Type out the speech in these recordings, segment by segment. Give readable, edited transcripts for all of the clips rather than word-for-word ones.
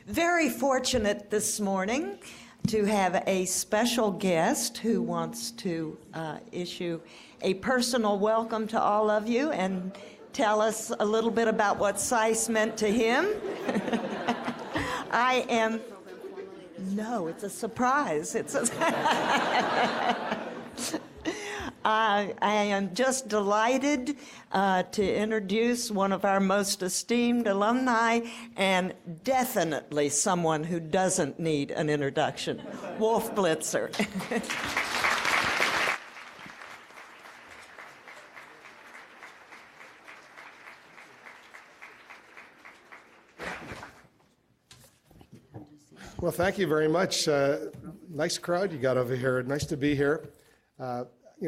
very fortunate this morning to have a special guest who wants to issue a personal welcome to all of you and tell us a little bit about what SAIS meant to him. No, it's a surprise. I am just delighted to introduce one of our most esteemed alumni and definitely someone who doesn't need an introduction, Wolf Blitzer. Well, thank you very much. Nice crowd you got over here. Nice to be here.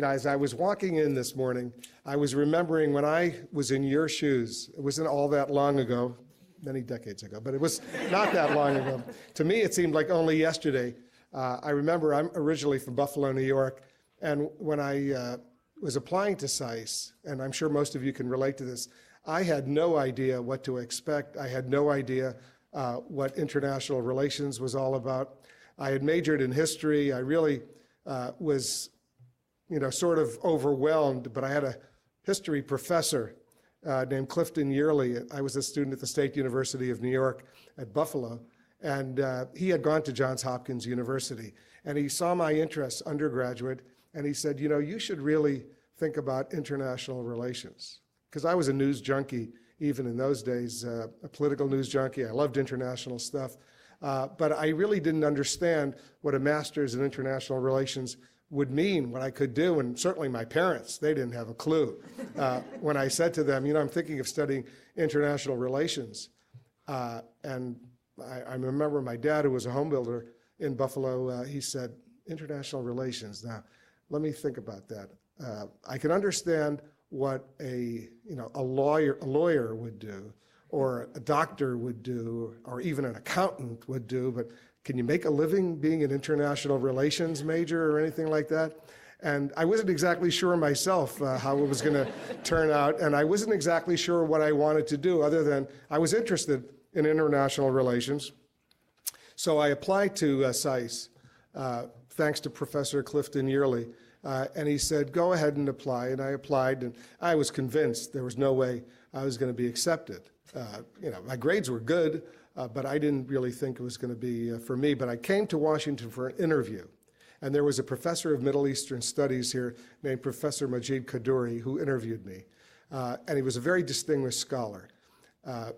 As I was walking in this morning, I was remembering when I was in your shoes. It wasn't all that long ago, many decades ago, but it was not that long ago. To me, it seemed like only yesterday. I remember I'm originally from Buffalo, New York, and when I was applying to SAIS, and I'm sure most of you can relate to this, I had no idea what to expect. I had no idea what international relations was all about. I had majored in history. I really was sort of overwhelmed, but I had a history professor named Clifton Yearley. I was a student at the State University of New York at Buffalo, and he had gone to Johns Hopkins University, and he saw my interests undergraduate, and he said, you should really think about international relations. Because I was a news junkie even in those days, a political news junkie. I loved international stuff, but I really didn't understand what a master's in international relations would mean, what I could do, and certainly my parents, they didn't have a clue. When I said to them, I'm thinking of studying international relations, and I remember my dad, who was a home builder in Buffalo, he said, international relations. Now, let me think about that. I can understand what a lawyer would do, or a doctor would do, or even an accountant would do, but can you make a living being an international relations major or anything like that? And I wasn't exactly sure myself how it was going to turn out, and I wasn't exactly sure what I wanted to do, other than I was interested in international relations. So I applied to SAIS, thanks to Professor Clifton Yearley. And he said, go ahead and apply. And I applied, and I was convinced there was no way I was going to be accepted. My grades were good, but I didn't really think it was going to be for me. But I came to Washington for an interview. And there was a professor of Middle Eastern Studies here named Professor Majid Kaduri who interviewed me. And he was a very distinguished scholar. I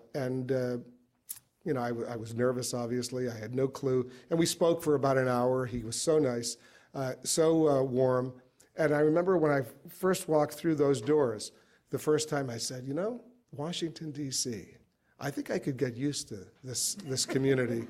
was nervous, obviously. I had no clue. And we spoke for about an hour. He was so nice. So warm. And I remember when I first walked through those doors, the first time I said, Washington, D.C., I think I could get used to this community.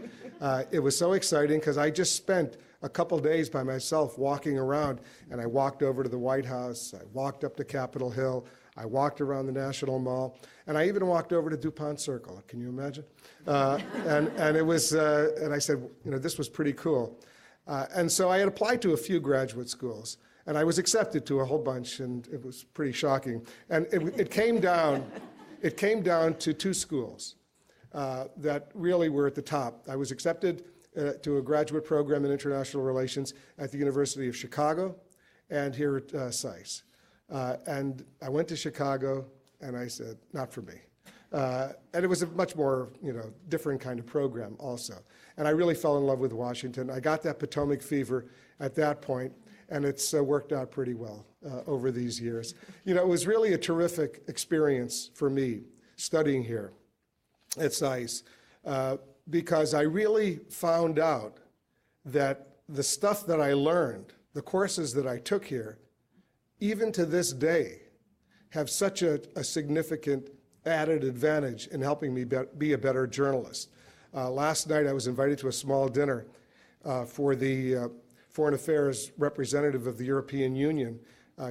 It was so exciting because I just spent a couple days by myself walking around, and I walked over to the White House, I walked up to Capitol Hill, I walked around the National Mall, and I even walked over to DuPont Circle. Can you imagine? And it was, and I said, this was pretty cool. And so I had applied to a few graduate schools, and I was accepted to a whole bunch, and it was pretty shocking. And it came down to two schools that really were at the top. I was accepted to a graduate program in international relations at the University of Chicago and here at SAIS. And I went to Chicago, and I said, not for me. And it was a much more, different kind of program also. And I really fell in love with Washington. I got that Potomac fever at that point, and it's worked out pretty well over these years. It was really a terrific experience for me studying here at SAIS because I really found out that the stuff that I learned, the courses that I took here, even to this day, have such a significant added advantage in helping me be a better journalist. Last night I was invited to a small dinner for the Foreign Affairs representative of the European Union,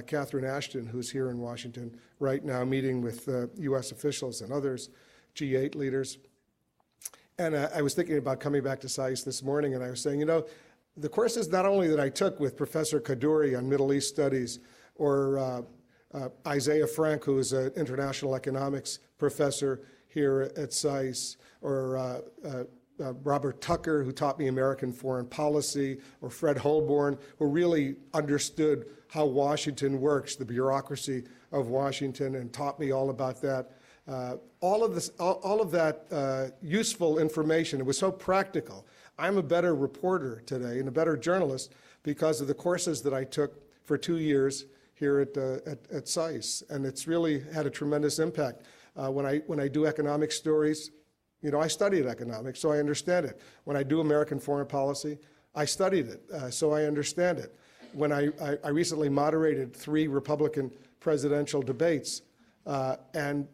Catherine Ashton, who's here in Washington right now meeting with U.S. officials and others, G8 leaders. And I was thinking about coming back to SAIS this morning, and I was saying, the courses not only that I took with Professor Kaduri on Middle East Studies, or Isaiah Frank, who is an international economics professor here at SAIS, or Robert Tucker, who taught me American foreign policy, or Fred Holborn, who really understood how Washington works, the bureaucracy of Washington, and taught me all about that. All of that useful information, it was so practical. I'm a better reporter today and a better journalist because of the courses that I took for 2 years here at SAIS, and it's really had a tremendous impact. When I do economic stories, you know, I studied economics, so I understand it. When I do American foreign policy, I studied it, so I understand it. When I recently moderated 3 Republican presidential debates, and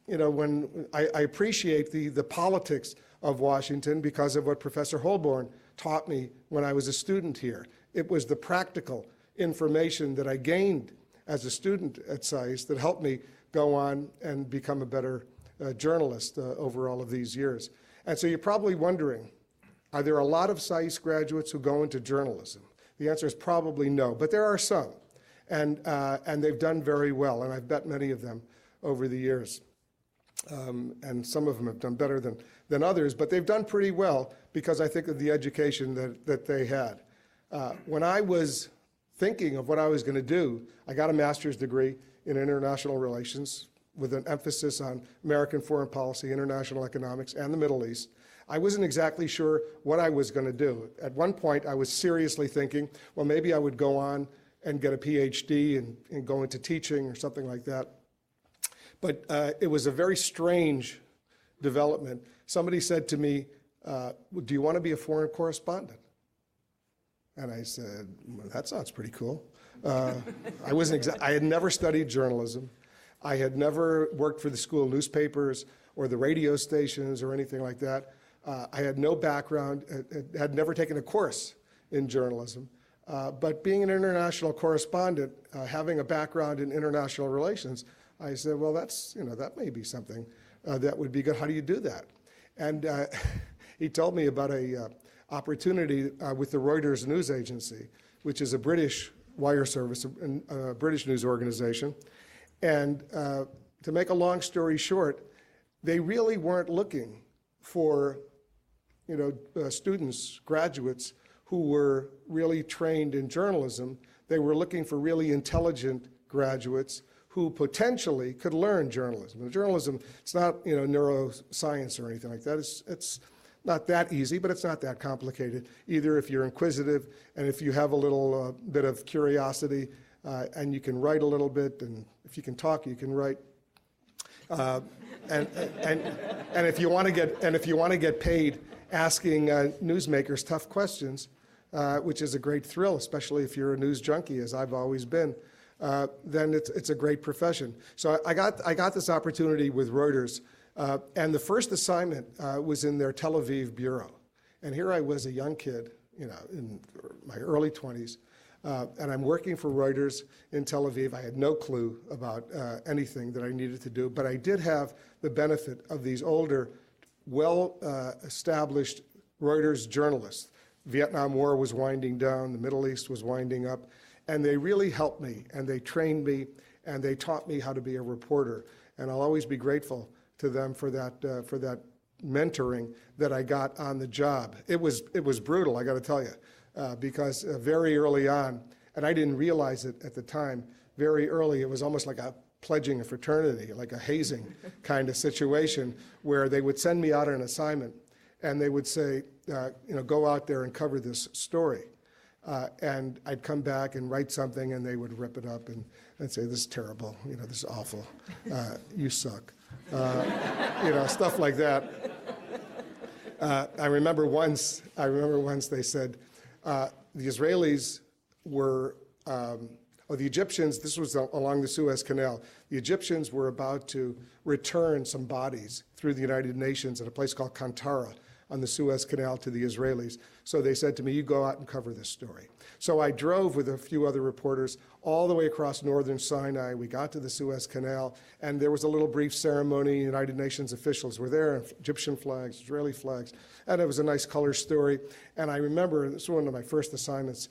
you know, when I appreciate the politics of Washington because of what Professor Holborn taught me when I was a student here. It was the practical information that I gained as a student at SAIS that helped me go on and become a better journalist over all of these years. And so you're probably wondering, are there a lot of SAIS graduates who go into journalism? The answer is probably no, but there are some, and they've done very well, and I've met many of them over the years. And some of them have done better than others, but they've done pretty well because I think of the education that they had. When I was thinking of what I was going to do, I got a master's degree in international relations with an emphasis on American foreign policy, international economics, and the Middle East. I wasn't exactly sure what I was going to do. At one point, I was seriously thinking, well, maybe I would go on and get a PhD and go into teaching or something like that. But it was a very strange development. Somebody said to me, do you want to be a foreign correspondent? And I said, well, that sounds pretty cool. I had never studied journalism. I had never worked for the school newspapers or the radio stations or anything like that. I had no background, had never taken a course in journalism. But being an international correspondent, having a background in international relations, I said, well, that may be something that would be good. How do you do that? And he told me about a opportunity with the Reuters news agency, which is a British wire service, a British news organization. And to make a long story short, they really weren't looking for, students, graduates who were really trained in journalism. They were looking for really intelligent graduates who potentially could learn journalism. And journalism, it's not neuroscience or anything like that. It's not that easy, but it's not that complicated either if you're inquisitive and if you have a little bit of curiosity and you can write a little bit, and if you can talk, you can write. And if you want to get paid asking newsmakers tough questions, which is a great thrill, especially if you're a news junkie, as I've always been, then it's a great profession. So I got this opportunity with Reuters, and the first assignment was in their Tel Aviv bureau. And here I was, a young kid, in my early 20s, and I'm working for Reuters in Tel Aviv. I had no clue about anything that I needed to do, but I did have the benefit of these older, well-established Reuters journalists. Vietnam War was winding down, the Middle East was winding up, and they really helped me, and they trained me, and they taught me how to be a reporter. And I'll always be grateful to them for that mentoring that I got on the job. It was brutal, I got to tell you, because very early on, and I didn't realize it at the time, very early it was almost like a pledging a fraternity, like a hazing kind of situation, where they would send me out on an assignment, and they would say, go out there and cover this story. And I'd come back and write something, and they would rip it up and say, this is terrible, this is awful, you suck, stuff like that. I remember once they said, the Israelis were, the Egyptians, this was along the Suez Canal, the Egyptians were about to return some bodies through the United Nations at a place called Kantara on the Suez Canal to the Israelis. So they said to me, you go out and cover this story. So I drove with a few other reporters all the way across northern Sinai. We got to the Suez Canal, and there was a little brief ceremony. United Nations officials were there, Egyptian flags, Israeli flags, and it was a nice color story. And I remember, this was one of my first assignments,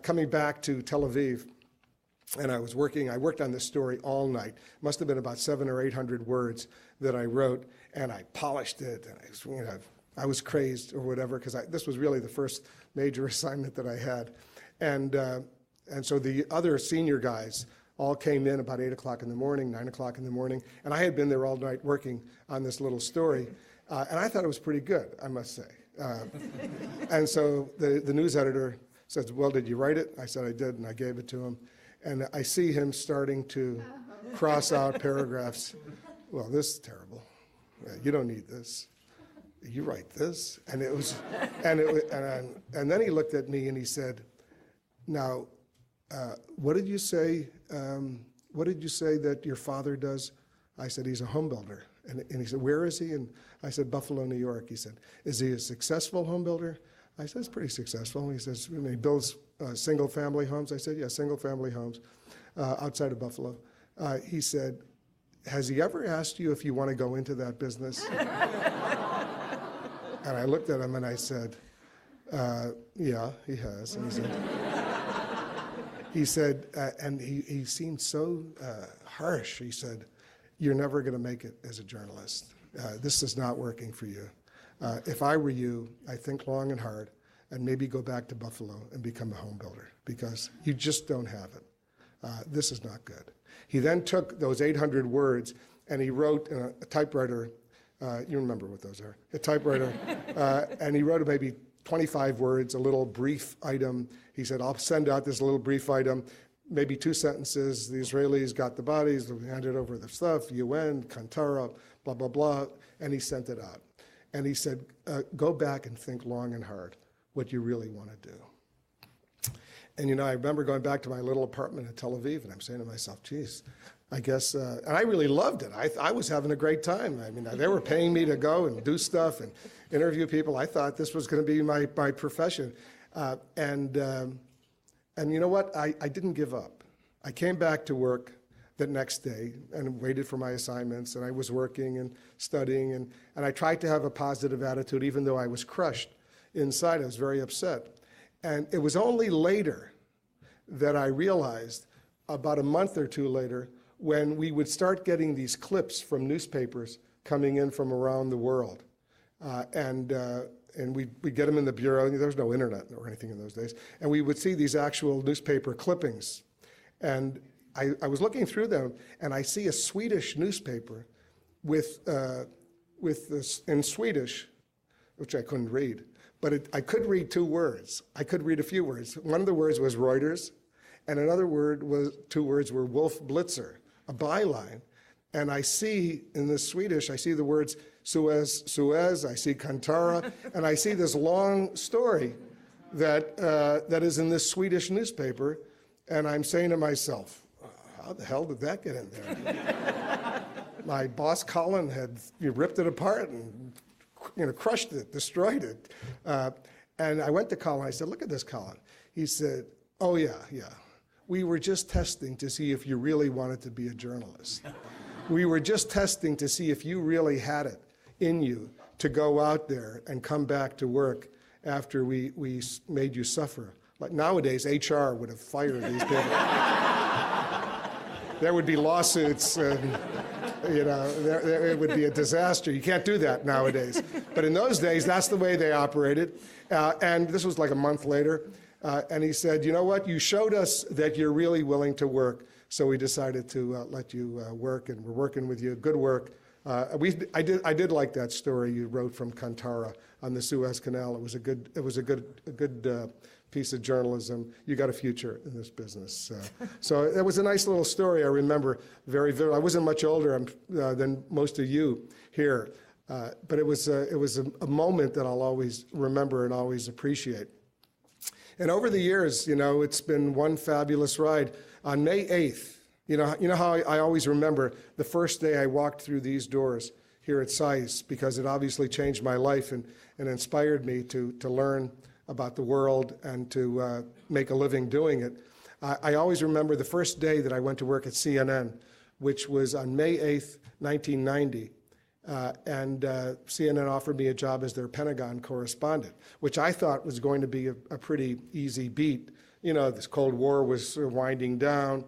coming back to Tel Aviv, and I worked on this story all night. It must have been about 700 or 800 words that I wrote, and I polished it, and I I was crazed or whatever, because this was really the first major assignment that I had. And so the other senior guys all came in about 8 o'clock in the morning, 9 o'clock in the morning, and I had been there all night working on this little story, and I thought it was pretty good, I must say. And so the news editor says, well, did you write it? I said I did, and I gave it to him. And I see him starting to cross out paragraphs. Well, this is terrible. You don't need this. You write this. And it was, and then he looked at me and he said, now, what did you say? What did you say that your father does? I said, he's a home builder. And he said, where is he? And I said, Buffalo, New York. He said, is he a successful home builder? I said, it's pretty successful. He says, he builds single-family homes. I said, yeah, single-family homes outside of Buffalo. He said, has he ever asked you if you want to go into that business? And I looked at him and I said, yeah, he has. And he said, and he seemed so harsh. He said, you're never going to make it as a journalist. This is not working for you. If I were you, I'd think long and hard and maybe go back to Buffalo and become a home builder, because you just don't have it. This is not good. He then took those 800 words and he wrote in a typewriter, you remember what those are, a typewriter, and he wrote maybe 25 words, a little brief item. He said, I'll send out this little brief item, maybe 2 sentences. The Israelis got the bodies, they handed over the stuff, UN, Kantara, blah, blah, blah, and he sent it out. And he said, go back and think long and hard what you really want to do. And, I remember going back to my little apartment in Tel Aviv, and I'm saying to myself, geez, I guess, and I really loved it. I was having a great time. I mean, they were paying me to go and do stuff and interview people. I thought this was going to be my profession. And you know what? I didn't give up. I came back to work the next day and waited for my assignments, and I was working and studying, and I tried to have a positive attitude, even though I was crushed inside. I was very upset. And it was only later that I realized, about a month or two later, when we would start getting these clips from newspapers coming in from around the world. And we'd get them in the bureau. There was no internet or anything in those days. And we would see these actual newspaper clippings. And I was looking through them, and I see a Swedish newspaper with this in Swedish, which I couldn't read. But I could read 2 words. I could read a few words. One of the words was Reuters, and another word was 2 words were Wolf Blitzer, a byline. And I see in the Swedish, I see the words Suez, I see Kantara, and I see this long story that is in this Swedish newspaper. And I'm saying to myself, how the hell did that get in there? My boss, Colin, had ripped it apart and crushed it, destroyed it. And I went to Colin. I said, look at this, Colin. He said, oh, yeah. We were just testing to see if you really wanted to be a journalist. We were just testing to see if you really had it in you to go out there and come back to work after we made you suffer. Like nowadays, HR would have fired these people. There would be lawsuits, and it would be a disaster. You can't do that nowadays. But in those days, that's the way they operated. And this was like a month later. And he said, you know what? You showed us that you're really willing to work. So we decided to let you work, and we're working with you. Good work. I did like that story you wrote from Kantara on the Suez Canal. It was a good piece of journalism. You got a future in this business. So it was a nice little story. I remember very vividly. I wasn't much older than most of you here, but it was a moment that I'll always remember and always appreciate. And over the years, it's been one fabulous ride. On May 8th, you know how I always remember the first day I walked through these doors here at SAIS, because it obviously changed my life and inspired me to learn about the world and to make a living doing it. I always remember the first day that I went to work at CNN, which was on May 8th, 1990. And CNN offered me a job as their Pentagon correspondent, which I thought was going to be a pretty easy beat. This Cold War was winding down.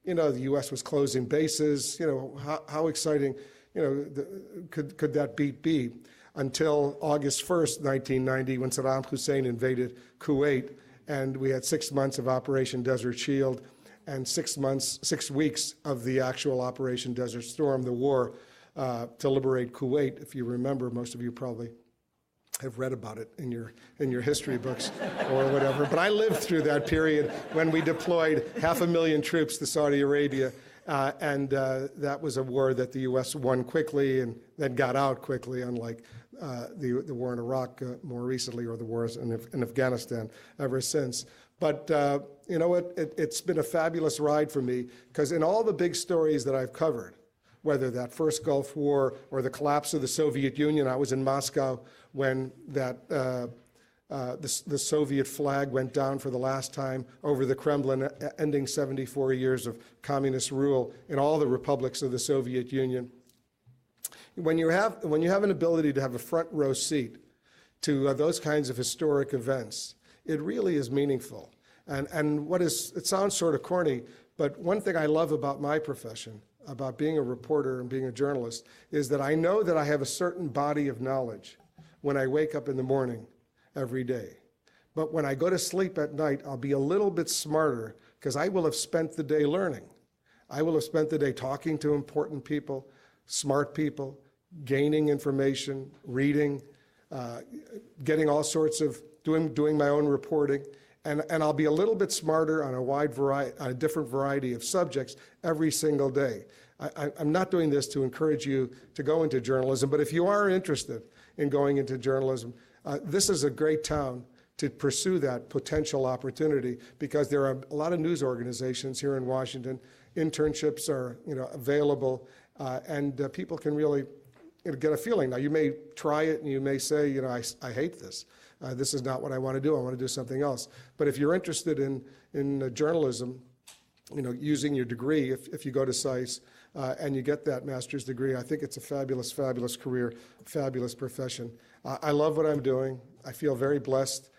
The U.S. was closing bases. How exciting, could that beat be? until August 1st, 1990, when Saddam Hussein invaded Kuwait, and we had 6 months of Operation Desert Shield and 6 weeks of the actual Operation Desert Storm, the war to liberate Kuwait. If you remember, most of you probably have read about it in your history books or whatever. But I lived through that period when we deployed 500,000 troops to Saudi Arabia, and that was a war that the U.S. won quickly and then got out quickly, unlike the war in Iraq more recently, or the wars in Afghanistan ever since. But you know what? It's been a fabulous ride for me, because in all the big stories that I've covered, whether that first Gulf War or the collapse of the Soviet Union, I was in Moscow when the Soviet flag went down for the last time over the Kremlin, ending 74 years of communist rule in all the republics of the Soviet Union. When you have an ability to have a front row seat to those kinds of historic events, it really is meaningful. And it sounds sort of corny, but one thing I love about my profession, about being a reporter and being a journalist, is that I know that I have a certain body of knowledge when I wake up in the morning every day. But when I go to sleep at night, I'll be a little bit smarter, because I will have spent the day learning. I will have spent the day talking to important people, smart people, gaining information, reading, getting all sorts of, doing my own reporting. And I'll be a little bit smarter on a different variety of subjects every single day. I'm not doing this to encourage you to go into journalism, but if you are interested in going into journalism, this is a great town to pursue that potential opportunity, because there are a lot of news organizations here in Washington. Internships are available, and people can really get a feeling. Now, you may try it and you may say, I hate this. This is not what I want to do. I want to do something else. But if you're interested in journalism, using your degree, if you go to SAIS and you get that master's degree, I think it's a fabulous, fabulous career, fabulous profession. I love what I'm doing. I feel very blessed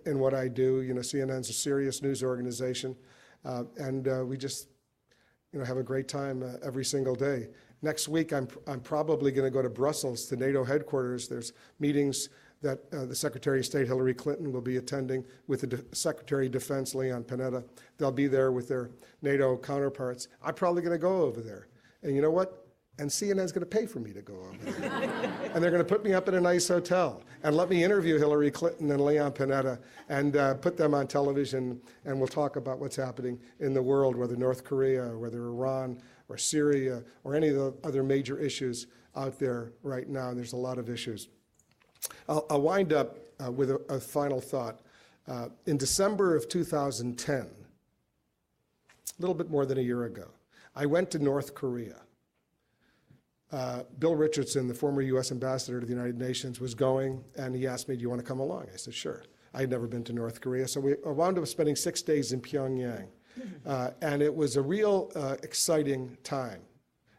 in what I do. CNN's a serious news organization, and we just have a great time every single day. Next week, I'm probably going to go to Brussels, to NATO headquarters. There's meetings that the Secretary of State Hillary Clinton will be attending with the Secretary of Defense Leon Panetta. They'll be there with their NATO counterparts. I'm probably going to go over there. And you know what? And CNN's going to pay for me to go over there. And they're going to put me up in a nice hotel and let me interview Hillary Clinton and Leon Panetta and put them on television, and we'll talk about what's happening in the world, whether North Korea, or whether Iran, or Syria, or any of the other major issues out there right now. And there's a lot of issues. I'll wind up with a final thought. In December of 2010, a little bit more than a year ago, I went to North Korea. Bill Richardson, the former U.S. ambassador to the United Nations, was going, and he asked me, do you want to come along? I said, sure. I had never been to North Korea, so we wound up spending 6 days in Pyongyang. And it was a real exciting time.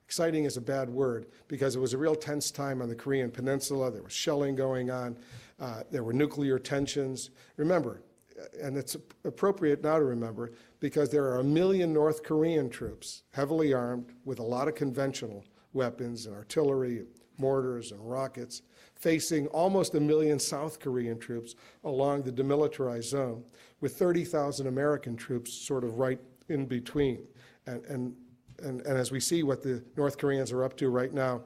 Exciting is a bad word, because it was a real tense time on the Korean Peninsula. There was shelling going on. There were nuclear tensions. Remember, and it's appropriate now to remember, because there are 1 million North Korean troops, heavily armed, with a lot of conventional weapons and artillery, mortars and rockets, facing almost 1 million South Korean troops along the demilitarized zone, with 30,000 American troops sort of right in between. And as we see what the North Koreans are up to right now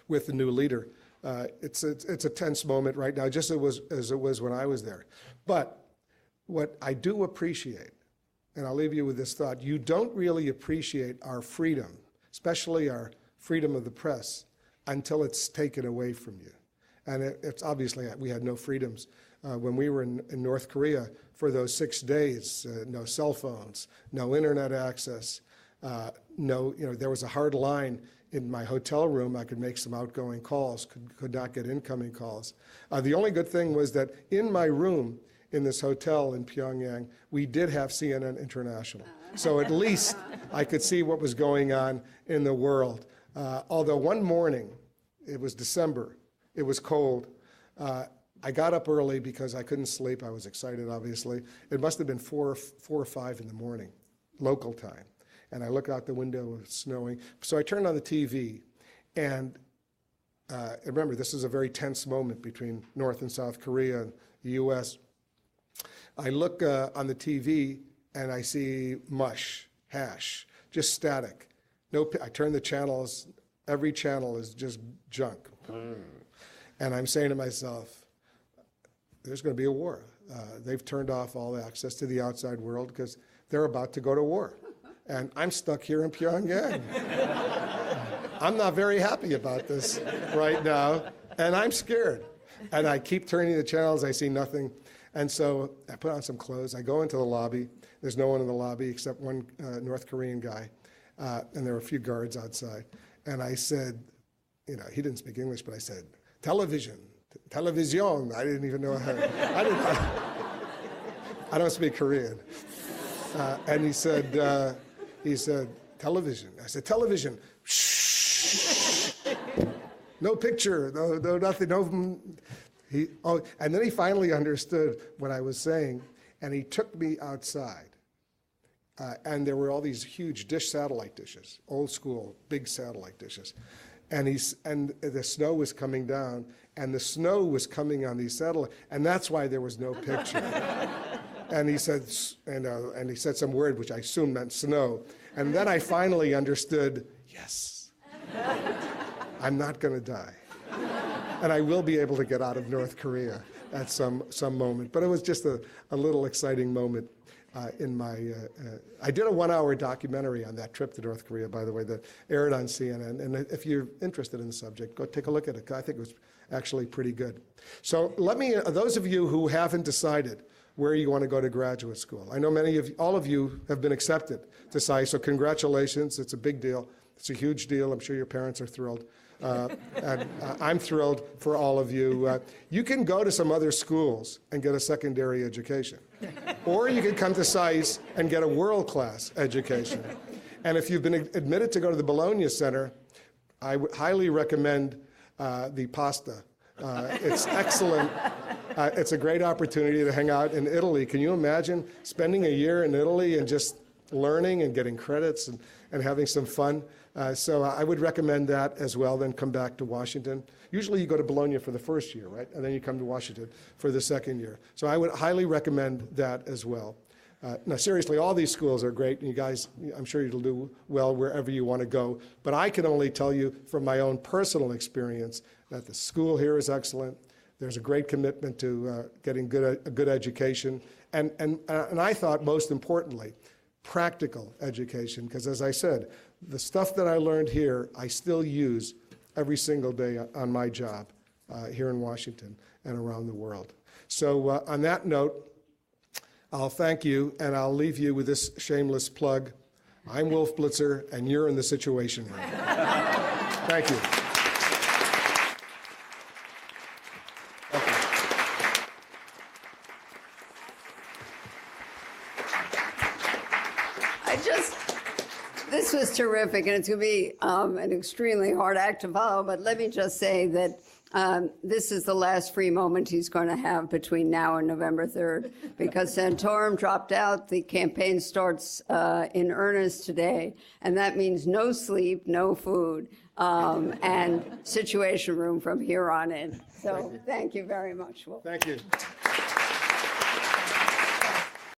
with the new leader, it's a tense moment right now, just as it was when I was there. But what I do appreciate, and I'll leave you with this thought, you don't really appreciate our freedom, especially our freedom of the press, until it's taken away from you. And it's obviously, we had no freedoms when we were in North Korea for those 6 days. No cell phones, no internet access. There was a hard line in my hotel room. I could make some outgoing calls, could not get incoming calls. The only good thing was that in my room in this hotel in Pyongyang, we did have CNN International. So at least I could see what was going on in the world. Although one morning, it was December, it was cold. I got up early because I couldn't sleep. I was excited, obviously. It must have been 4 or 5 in the morning, local time. And I look out the window, it's snowing. So I turned on the TV, and remember, this is a very tense moment between North and South Korea and the U.S. I look on the TV and I see mush, hash, just static. I turn the channels, every channel is just junk. And I'm saying to myself, there's going to be a war. They've turned off all access to the outside world because they're about to go to war. And I'm stuck here in Pyongyang. I'm not very happy about this right now, and I'm scared. And I keep turning the channels, I see nothing. And so I put on some clothes, I go into the lobby. There's no one in the lobby except one North Korean guy, and there were a few guards outside. And I said, he didn't speak English, but I said, television, television. I didn't even know how. I don't speak Korean. And he said, television. I said, television. Shh. No picture, no nothing, no. And then he finally understood what I was saying, and he took me outside. And there were all these huge satellite dishes, old school, big satellite dishes. And the snow was coming down, and the snow was coming on these satellite, and that's why there was no picture. And he said, and he said some word which I assumed meant snow. And then I finally understood, yes, I'm not going to die. And I will be able to get out of North Korea at some moment. But it was just a little exciting moment in my, I did a 1-hour documentary on that trip to North Korea, by the way, that aired on CNN. And if you're interested in the subject, go take a look at it. I think it was actually pretty good. So those of you who haven't decided where you want to go to graduate school, I know all of you have been accepted to SAIS, so congratulations. It's a big deal. It's a huge deal. I'm sure your parents are thrilled. And I'm thrilled for all of you. You can go to some other schools and get a secondary education. Or you can come to SAIS and get a world-class education. And if you've been admitted to go to the Bologna Center, I would highly recommend the pasta. It's excellent. It's a great opportunity to hang out in Italy. Can you imagine spending a year in Italy and just learning and getting credits and having some fun? So I would recommend that as well, then come back to Washington. Usually you go to Bologna for the first year, right? And then you come to Washington for the second year. So I would highly recommend that as well. Now, seriously, all these schools are great, and you guys, I'm sure you'll do well wherever you want to go. But I can only tell you from my own personal experience that the school here is excellent. There's a great commitment to getting a good education. And I thought, most importantly, practical education, because as I said, the stuff that I learned here, I still use every single day on my job here in Washington and around the world. So on that note, I'll thank you, and I'll leave you with this shameless plug. I'm Wolf Blitzer, and you're in the Situation Room. Thank you. This was terrific, and it's going to be an extremely hard act to follow, but let me just say that this is the last free moment he's going to have between now and November 3rd, because Santorum dropped out. The campaign starts in earnest today, and that means no sleep, no food, and Situation Room from here on in. So thank you very much, Wolf. Thank you.